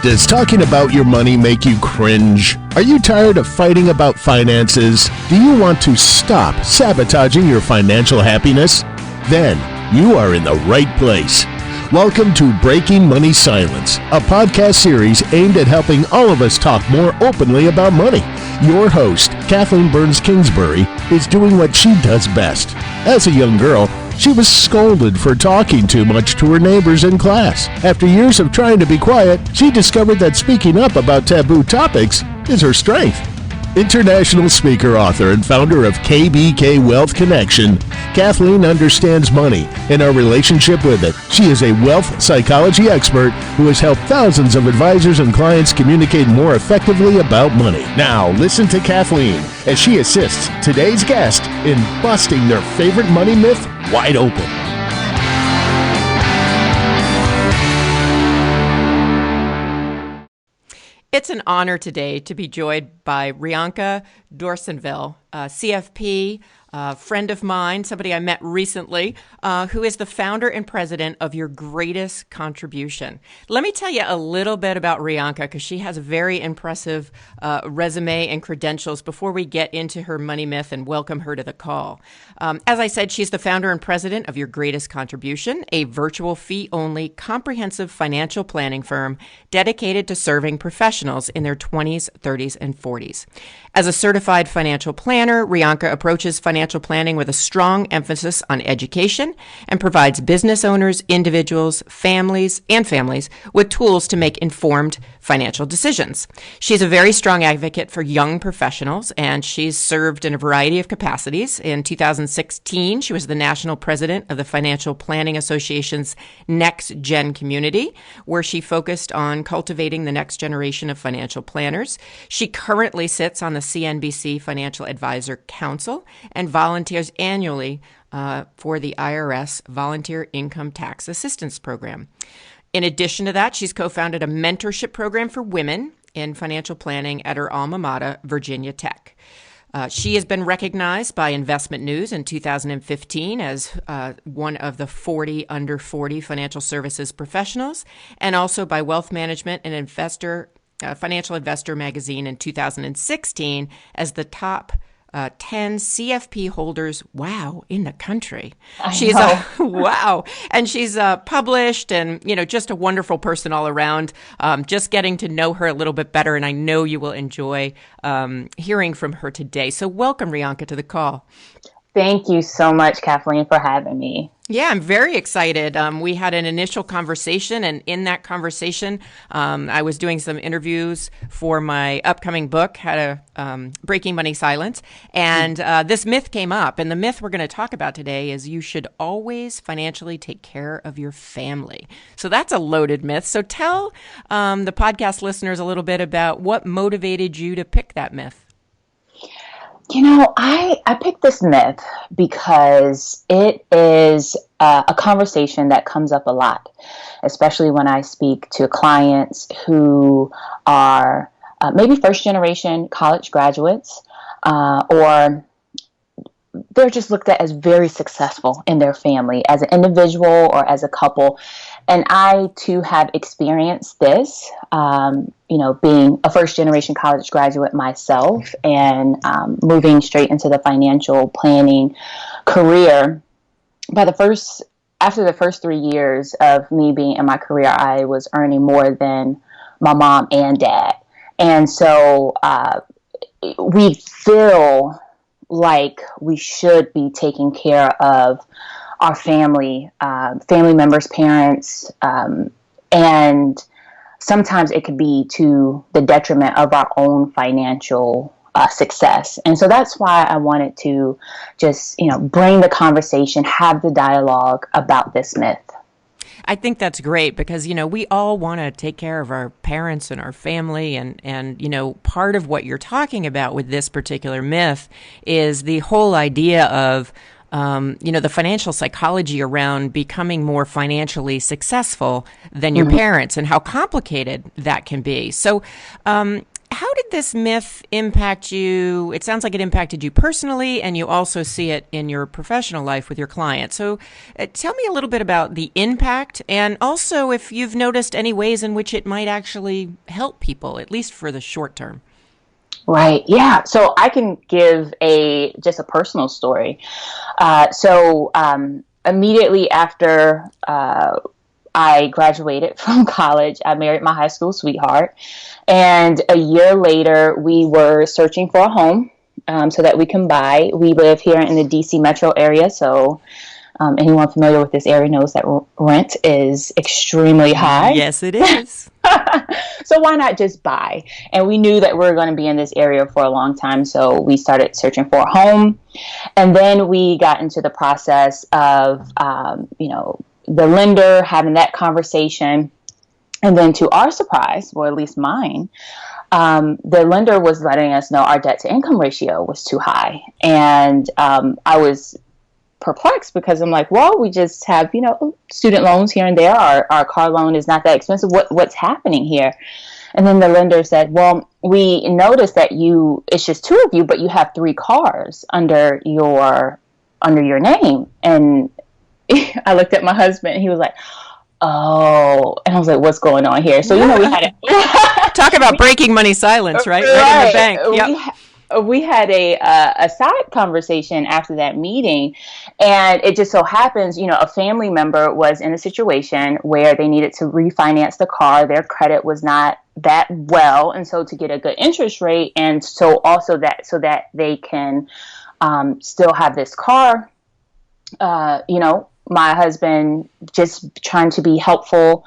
Does talking about your money make you cringe? Are you tired of fighting about finances? Do you want to stop sabotaging your financial happiness? Then you are in the right place. Welcome to Breaking Money Silence, a podcast series aimed at helping all of us talk more openly about money. Your host, Kathleen Kingsbury, is doing what she does best. As a young girl, she was scolded for talking too much to her neighbors in class. After years of trying to be quiet, she discovered that speaking up about taboo topics is her strength. International speaker, author, and founder of KBK Wealth Connection, Kathleen understands money and our relationship with it. She is a wealth psychology expert who has helped thousands of advisors and clients communicate more effectively about money. Now, listen to Kathleen as she assists today's guest in busting their favorite money myth wide open. It's an honor today to be joined by Rianka Dorsainvil, CFP, friend of mine, somebody I met recently, who is the founder and president of Your Greatest Contribution. Let me tell you a little bit about Rianka because she has a very impressive resume and credentials before we get into her money myth and welcome her to the call. As I said, she's the founder and president of Your Greatest Contribution, a virtual fee-only comprehensive financial planning firm dedicated to serving professionals in their 20s, 30s, and 40s. As a certified financial planner, Rianka approaches financial planning with a strong emphasis on education and provides business owners, individuals, families with tools to make informed financial decisions. She's a very strong advocate for young professionals, and she's served in a variety of capacities. In 2016, she was the national president of the Financial Planning Association's NexGen community, where she focused on cultivating the next generation of financial planners. She currently sits on the CNBC Financial Advisor Council and volunteers annually for the IRS Volunteer Income Tax Assistance Program. In addition to that, she's co-founded a mentorship program for women in financial planning at her alma mater, Virginia Tech. She has been recognized by Investment News in 2015 as one of the 40 under 40 financial services professionals, and also by Wealth Management and Financial Investor magazine in 2016 as the top 10 CFP holders, in the country. She's wow. And she's published and, just a wonderful person all around. Just getting to know her a little bit better. And I know you will enjoy hearing from her today. So welcome, Rianka, to the call. Thank you so much, Kathleen, for having me. Yeah, I'm very excited. We had an initial conversation, and in that conversation, I was doing some interviews for my upcoming book, Breaking Money Silence, and this myth came up. And the myth we're going to talk about today is you should always financially take care of your family. So that's a loaded myth. So tell the podcast listeners a little bit about what motivated you to pick that myth. I picked this myth because it is a conversation that comes up a lot, especially when I speak to clients who are maybe first-generation college graduates, or they're just looked at as very successful in their family as an individual or as a couple. And I, too, have experienced this, being a first-generation college graduate myself and moving straight into the financial planning career. After the first 3 years of me being in my career, I was earning more than my mom and dad. And so we feel like we should be taking care of our family members, parents, and sometimes it could be to the detriment of our own financial success. And so that's why I wanted to just, bring the conversation, have the dialogue about this myth. I think that's great because, we all want to take care of our parents and our family. And part of what you're talking about with this particular myth is the whole idea of the financial psychology around becoming more financially successful than your parents and how complicated that can be. So how did this myth impact you? It sounds like it impacted you personally, and you also see it in your professional life with your clients. So tell me a little bit about the impact, and also if you've noticed any ways in which it might actually help people, at least for the short term. Right. Yeah. So I can give just a personal story. Immediately after I graduated from college, I married my high school sweetheart. And a year later, we were searching for a home so that we can buy. We live here in the DC metro area. So anyone familiar with this area knows that rent is extremely high. Yes, it is. So why not just buy? And we knew that we were going to be in this area for a long time. So we started searching for a home. And then we got into the process of, the lender having that conversation. And then to our surprise, or at least mine, the lender was letting us know our debt to income ratio was too high. And I was perplexed because I'm like, well, we just have, student loans here and there. Our car loan is not that expensive. What's happening here? And then the lender said, well, we noticed that it's just two of you, but you have 3 cars under your name. And I looked at my husband and he was like, oh, and I was like, what's going on here? So, we had Talk about breaking money silence, right? Right in the bank. Yep. We had a side conversation after that meeting, and it just so happens, a family member was in a situation where they needed to refinance the car. Their credit was not that well, and so to get a good interest rate, and so also so that they can still have this car, my husband just trying to be helpful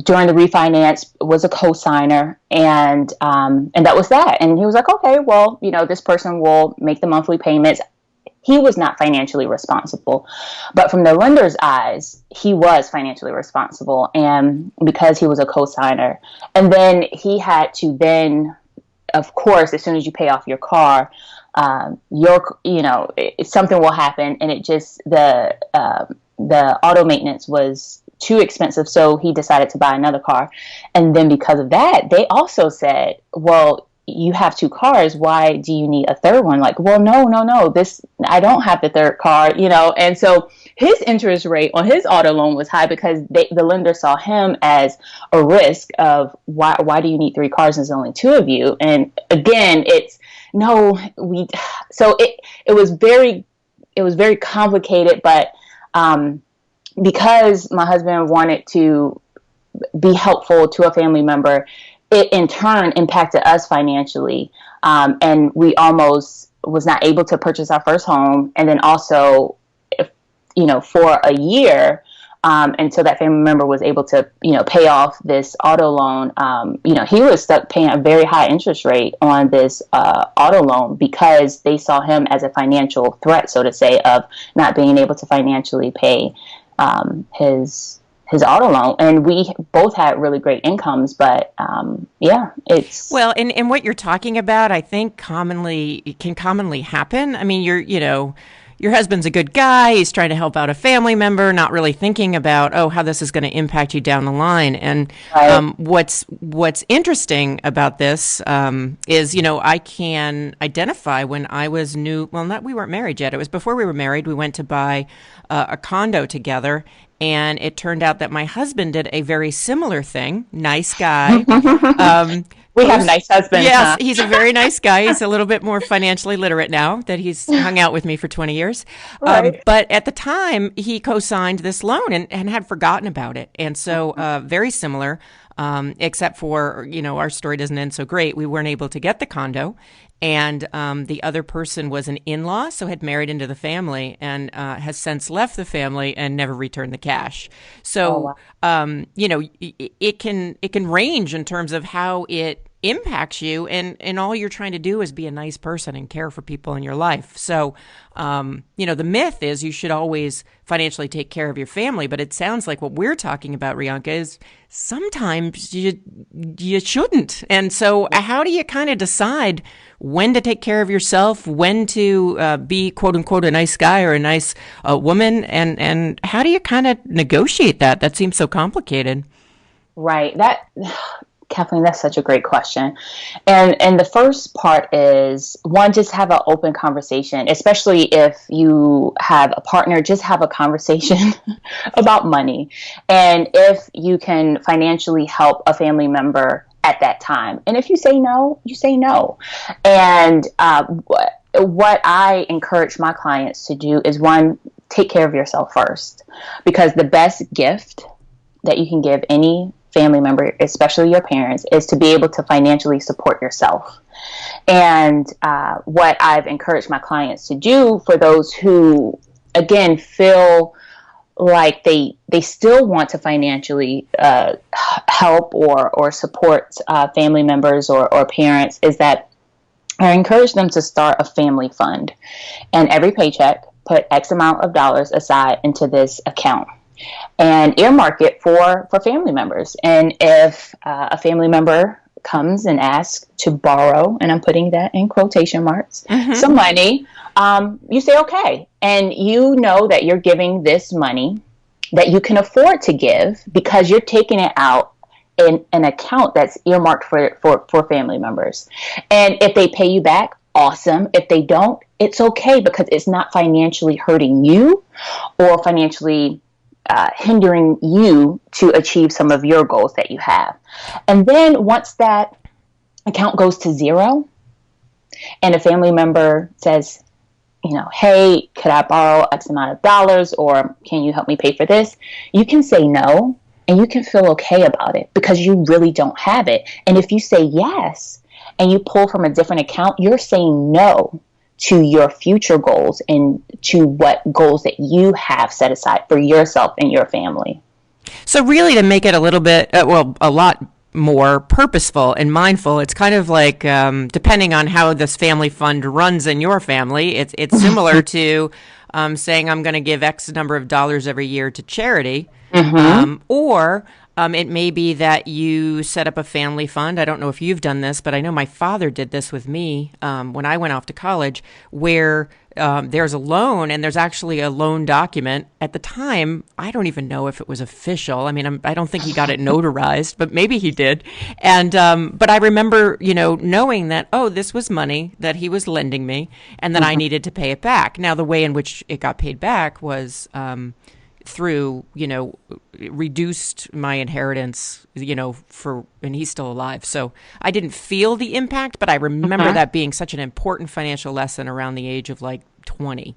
during the refinance was a co-signer, and that was that. And he was like, okay, well, this person will make the monthly payments. He was not financially responsible, but from the lender's eyes, he was financially responsible, and because he was a co-signer. And then he had to of course, as soon as you pay off your car, something will happen, and it just the auto maintenance was too expensive, so he decided to buy another car. And then because of that, they also said, well, you have 2 cars, why do you need a third one? Like, well, no, I don't have the third car, and so his interest rate on his auto loan was high because the lender saw him as a risk of why do you need 3 cars and there's only 2 of you? And again, it was very complicated, but because my husband wanted to be helpful to a family member, it in turn impacted us financially. And we almost was not able to purchase our first home. And then also, for a year, until that family member was able to, pay off this auto loan, he was stuck paying a very high interest rate on this auto loan because they saw him as a financial threat, so to say, of not being able to financially pay his auto loan. And we both had really great incomes, but it's well, and what you're talking about, I think can commonly happen. I mean, your husband's a good guy. He's trying to help out a family member, not really thinking about, how this is going to impact you down the line. And right. What's interesting about this is, I can identify when I was new. Well, we weren't married yet. It was before we were married. We went to buy a condo together. And it turned out that my husband did a very similar thing. Nice guy. We have nice husbands. Yes, huh? He's a very nice guy. He's a little bit more financially literate now that he's hung out with me for 20 years. Right. But at the time, he co-signed this loan and had forgotten about it. And so very similar, except for, our story doesn't end so great. We weren't able to get the condo. And the other person was an in-law, so had married into the family and has since left the family and never returned the cash. So, it can range in terms of how it impacts you, and all you're trying to do is be a nice person and care for people in your life. So, the myth is you should always financially take care of your family, but it sounds like what we're talking about, Rianka, is sometimes you shouldn't. And so how do you kind of decide when to take care of yourself, when to be quote unquote a nice guy or a nice woman, and how do you kind of negotiate that? That seems so complicated. Right. Kathleen, that's such a great question. And the first part is, one, just have an open conversation, especially if you have a partner, just have a conversation about money. And if you can financially help a family member at that time. And if you say no, you say no. And what I encourage my clients to do is, one, take care of yourself first, because the best gift that you can give any family member, especially your parents, is to be able to financially support yourself. And what I've encouraged my clients to do, for those who, again, feel like they still want to financially help or support family members or parents, is that I encourage them to start a family fund. And every paycheck, put X amount of dollars aside into this account and earmark it for family members. And if a family member comes and asks to borrow, and I'm putting that in quotation marks, some money, you say okay. And you know that you're giving this money that you can afford to give, because you're taking it out in an account that's earmarked for family members. And if they pay you back, awesome. If they don't, it's okay, because it's not financially hurting you or financially hindering you to achieve some of your goals that you have. And then once that account goes to zero and a family member says, hey, could I borrow X amount of dollars, or can you help me pay for this? You can say no, and you can feel okay about it, because you really don't have it. And if you say yes and you pull from a different account, you're saying no to your future goals and to what goals that you have set aside for yourself and your family. So really, to make it a little bit, a lot more purposeful and mindful, it's kind of like, depending on how this family fund runs in your family, it's similar to saying, I'm going to give X number of dollars every year to charity, or it may be that you set up a family fund. I don't know if you've done this, but I know my father did this with me when I went off to college, where there's a loan, and there's actually a loan document. At the time, I don't even know if it was official. I mean, I don't think he got it notarized, but maybe he did. And but I remember, knowing that, this was money that he was lending me, and that I needed to pay it back. Now, the way in which it got paid back was through, reduced my inheritance, and he's still alive. So I didn't feel the impact, but I remember that being such an important financial lesson around the age of like 20.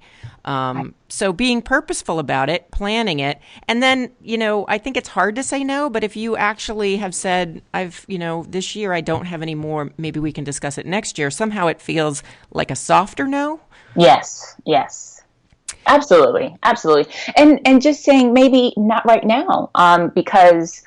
So being purposeful about it, planning it, and then, I think it's hard to say no, but if you actually have said, this year I don't have any more, maybe we can discuss it next year, somehow it feels like a softer no. Yes. Absolutely. And just saying maybe not right now, because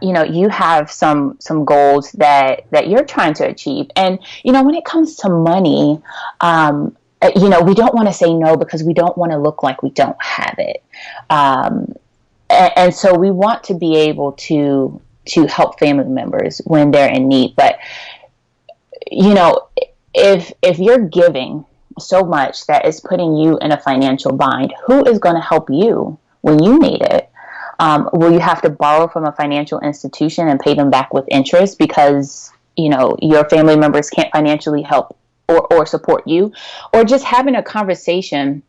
you have some goals that you're trying to achieve. And when it comes to money, we don't want to say no, because we don't want to look like we don't have it. And so we want to be able to help family members when they're in need. But if you're giving so much that is putting you in a financial bind, who is going to help you when you need it? Will you have to borrow from a financial institution and pay them back with interest because, your family members can't financially help or support you? Or just having a conversation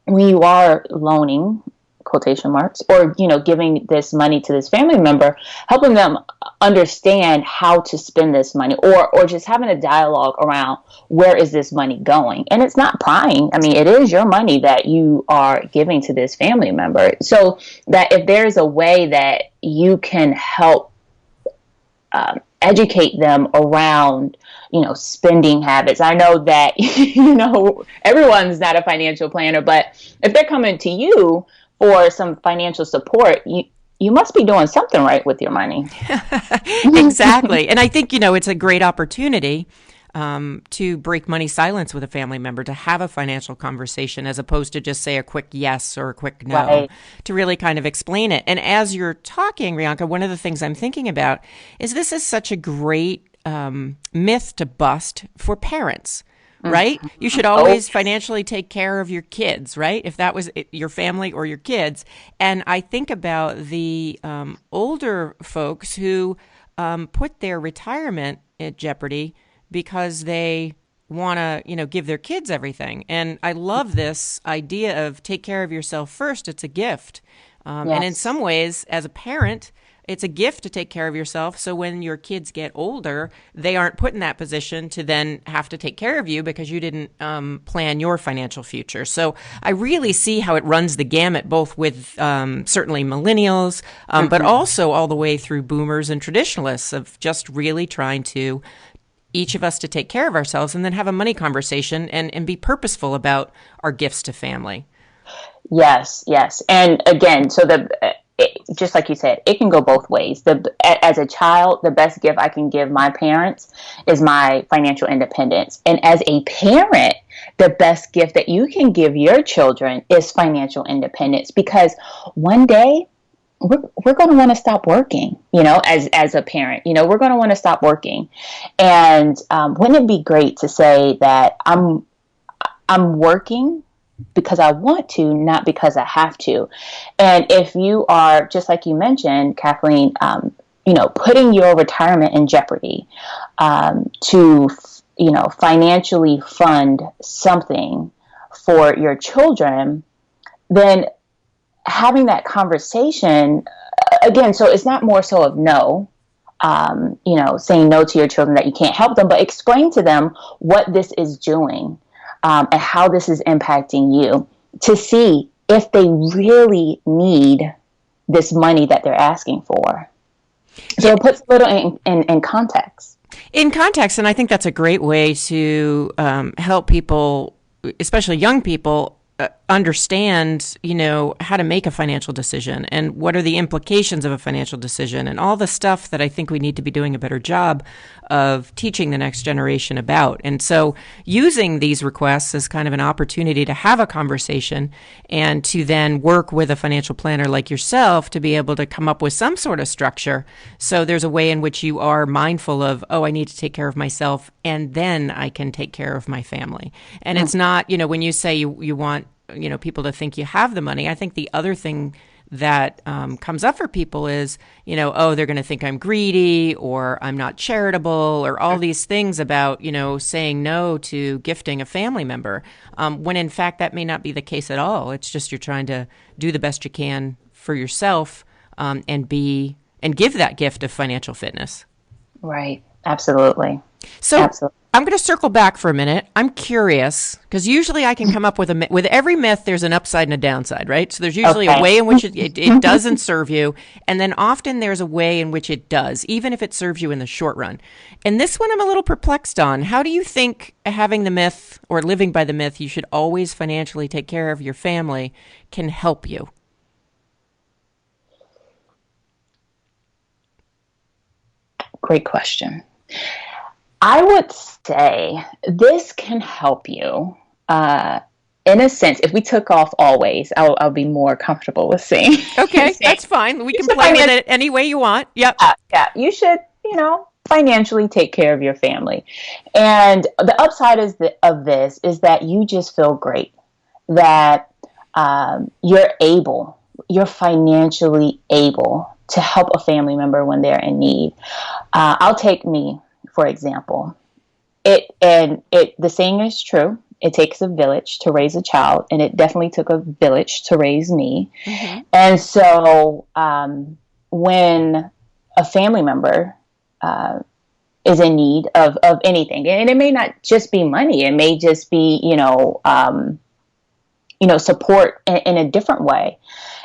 when you are loaning, quotation marks, or, giving this money to this family member, helping them understand how to spend this money, or just having a dialogue around where is this money going. And it's not prying. I mean, it is your money that you are giving to this family member. So that if there's a way that you can help educate them around, spending habits. I know that, everyone's not a financial planner, but if they're coming to you for some financial support, you must be doing something right with your money. Exactly. And I think, it's a great opportunity to break money silence with a family member, to have a financial conversation, as opposed to just say a quick yes or a quick no, right, to really kind of explain it. And as you're talking, Rianka, one of the things I'm thinking about is this is such a great myth to bust for parents. Right? You should always financially take care of your kids, right? If that was your family or your kids. And I think about the older folks who put their retirement at jeopardy because they want to, give their kids everything. And I love this idea of take care of yourself first. It's a gift. And in some ways, as a parent, it's a gift to take care of yourself. So when your kids get older, they aren't put in that position to then have to take care of you because you didn't plan your financial future. So I really see how it runs the gamut, both with certainly millennials, but also all the way through boomers and traditionalists, of just really trying to each of us to take care of ourselves and then have a money conversation and be purposeful about our gifts to family. Yes. And again, so just like you said, it can go both ways. As a child, the best gift I can give my parents is my financial independence. And as a parent, the best gift that you can give your children is financial independence, because one day we're going to want to stop working, as a parent, we're going to want to stop working. And wouldn't it be great to say that I'm working because I want to, not because I have to. And if you are, just like you mentioned, Kathleen, putting your retirement in jeopardy to, financially fund something for your children, then having that conversation, again, so it's not more so of no, saying no to your children that you can't help them, but explain to them what this is doing. And how this is impacting you, to see if they really need this money that they're asking for. So it puts little in context. In context, and I think that's a great way to help people, especially young people, understand, how to make a financial decision and what are the implications of a financial decision and all the stuff that I think we need to be doing a better job of teaching the next generation about. And so using these requests as kind of an opportunity to have a conversation and to then work with a financial planner like yourself to be able to come up with some sort of structure. So there's a way in which you are mindful of, I need to take care of myself and then I can take care of my family. And it's not, when you say you want, people to think you have the money. I think the other thing that comes up for people is, they're going to think I'm greedy or I'm not charitable or all these things about, saying no to gifting a family member, when in fact that may not be the case at all. It's just you're trying to do the best you can for yourself and give that gift of financial fitness. Right. Absolutely. So absolutely. I'm going to circle back for a minute. I'm curious because usually I can come up with with every myth. There's an upside and a downside, right? So there's usually a way in which it doesn't serve you, and then often there's a way in which it does, even if it serves you in the short run. And this one I'm a little perplexed on. How do you think having the myth or living by the myth, you should always financially take care of your family, can help you? Great question. I would say this can help you in a sense. If we took off always, I'll be more comfortable with saying. Okay, that's fine. We can play with it any way you want. Yep. Yeah, you should, financially take care of your family. And the upside of this is that you just feel great, that you're financially able to help a family member when they're in need. I'll take me, for example. The saying is true. It takes a village to raise a child, and it definitely took a village to raise me. Mm-hmm. And so when a family member is in need of anything, and it may not just be money, it may just be, support in a different way.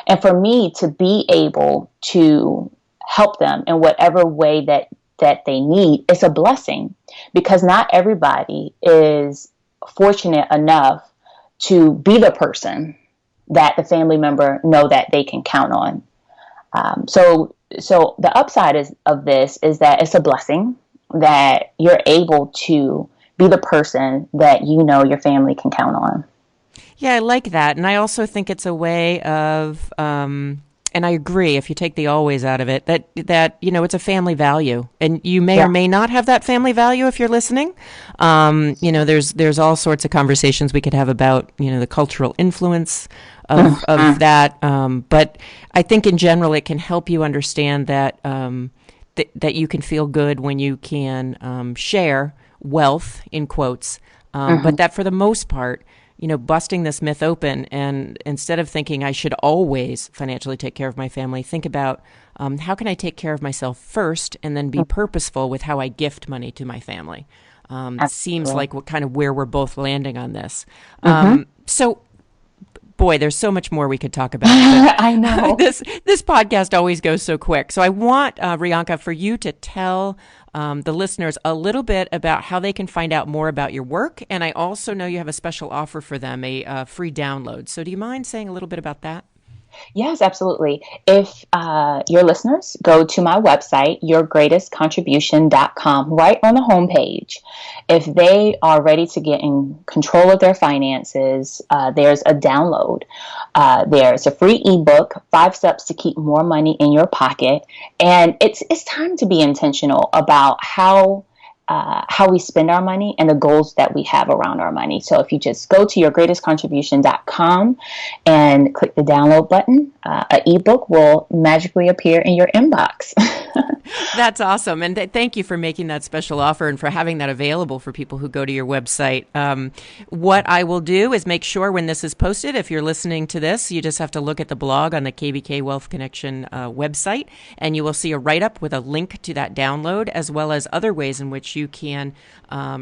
And for me to be able to help them in whatever way that they need, it's a blessing, because not everybody is fortunate enough to be the person that the family member know that they can count on. So the upside of this is that it's a blessing that you're able to be the person that your family can count on. Yeah, I like that. And I also think it's a way of, and I agree, if you take the always out of it, that it's a family value. And you may or may not have that family value if you're listening. There's all sorts of conversations we could have about, the cultural influence of that. But I think in general, it can help you understand that that you can feel good when you can share wealth, in quotes, but that for the most part, busting this myth open, and instead of thinking I should always financially take care of my family, think about how can I take care of myself first, and then be purposeful with how I gift money to my family. Seems like where we're both landing on this. So, boy, there's so much more we could talk about. I know. This podcast always goes so quick. So I want, Rianka, for you to tell the listeners a little bit about how they can find out more about your work. And I also know you have a special offer for them, a free download. So do you mind saying a little bit about that? Yes, absolutely. If your listeners go to my website, yourgreatestcontribution.com, right on the homepage, if they are ready to get in control of their finances, there's a download. There's a free ebook, 5 Steps to Keep More Money in Your Pocket. And it's time to be intentional about how we spend our money and the goals that we have around our money. So if you just go to yourgreatestcontribution.com and click the download button, an ebook will magically appear in your inbox. That's awesome. And thank you for making that special offer and for having that available for people who go to your website. What I will do is make sure when this is posted, if you're listening to this, you just have to look at the blog on the KBK Wealth Connection website, and you will see a write-up with a link to that download, as well as other ways in which you can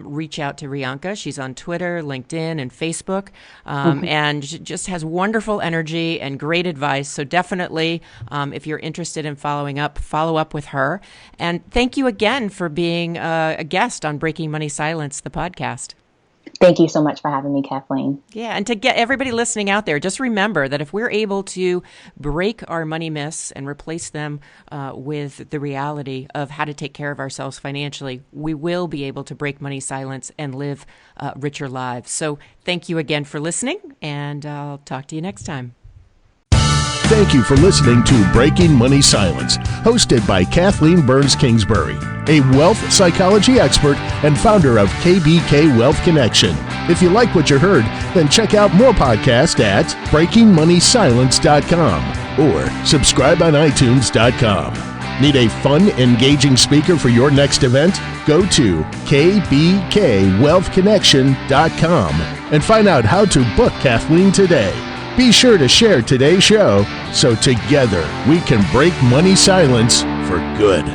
reach out to Rianka. She's on Twitter, LinkedIn, and Facebook, and just has wonderful energy and great advice. So definitely, if you're interested in follow up with her. And thank you again for being a guest on Breaking Money Silence, the podcast. Thank you so much for having me, Kathleen. Yeah, and to get everybody listening out there, just remember that if we're able to break our money myths and replace them with the reality of how to take care of ourselves financially, we will be able to break money silence and live richer lives. So thank you again for listening, and I'll talk to you next time. Thank you for listening to Breaking Money Silence, hosted by Kathleen Burns Kingsbury, a wealth psychology expert and founder of KBK Wealth Connection. If you like what you heard, then check out more podcasts at breakingmoneysilence.com or subscribe on iTunes.com. Need a fun, engaging speaker for your next event? Go to kbkwealthconnection.com and find out how to book Kathleen today. Be sure to share today's show so together we can break money silence for good.